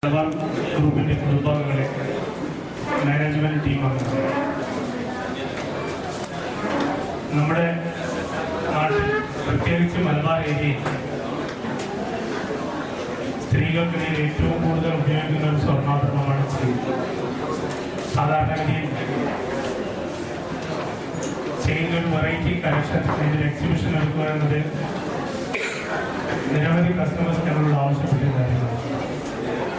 ഗ്രൂപ്പിന്റെ കുടുംബാംഗങ്ങളെ, management team അംഗങ്ങൾ, നമ്മുടെ നാട്ടിൽ പ്രത്യേകിച്ച് മലബാർ ഏരിയയിൽ സ്ത്രീകൾക്കിടയിൽ ഏറ്റവും കൂടുതൽ ഉപയോഗിക്കുന്ന ഒരു സ്വർണ്ണാഭരണമാണ് സ്ത്രീ. സാധാരണഗതിയിൽ ചെയ്യുന്ന ഒരു വെറൈറ്റി കളക്ഷൻ, ഇതിൽ എക്സിബിഷൻ എടുക്കുക എന്നത് നിരവധി കസ്റ്റമേഴ്സ് ഞങ്ങളോട് ആവശ്യപ്പെട്ടിട്ടുണ്ടായിരുന്നു.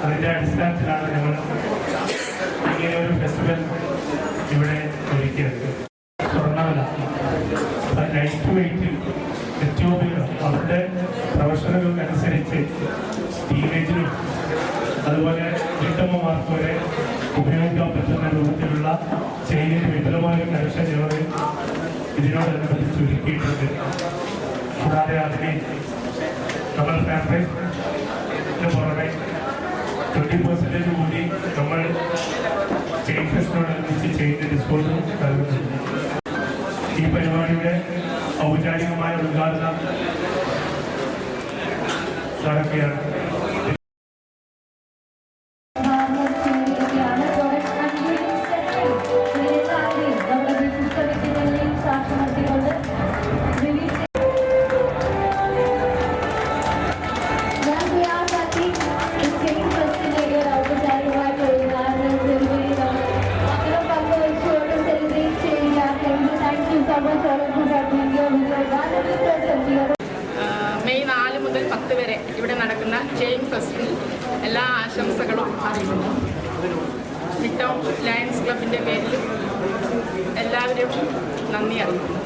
അതിൻ്റെ അടിസ്ഥാനത്തിലാണ് ഞങ്ങൾ ഇങ്ങനെ ഒരു ഫെസ്റ്റിവൽ ഇവിടെ ഒരുക്കിയത്. സ്വർണ്ണവില ലൈറ്റ് വെയിറ്റിൽ എത്യോപ്യയിലും അവരുടെ പ്രൊഫഷണലുകൾക്കനുസരിച്ച് ടീനേജിനും അതുപോലെ വീട്ടമ്മമാർക്ക് വരെ ഉപയോഗിക്കാൻ പറ്റുന്ന രൂപത്തിലുള്ള ചെയിനിന് വിപുലമായ കളക്ഷൻ ഞങ്ങൾ ഇതിനോടനുബന്ധിച്ച് ഒരുക്കിയിട്ടുണ്ട്. കൂടാതെ അതിന് നമ്മൾ ഫാബ്രിക്കിന് പുറമെ 20% കൂടി നമ്മൾ ചെയിൻ ഫെസ്റ്റിനോടനുബന്ധിച്ച് ചെയിൻ ഡിസ്കൗണ്ട് നൽകുന്നുണ്ട്. ഈ പരിപാടിയുടെ ഔപചാരികമായ ഉദ്ഘാടനം നടക്കുകയാണ്. മെയ് 4 മുതൽ 10 വരെ ഇവിടെ നടക്കുന്ന ചെയിൻ ഫെസ്റ്റിന് എല്ലാ ആശംസകളും അറിയിക്കുന്നു. മിഡ് ടൗൺ ലയൺസ് ക്ലബിൻ്റെ പേരിൽ എല്ലാവരും നന്ദി അറിയിക്കുന്നു.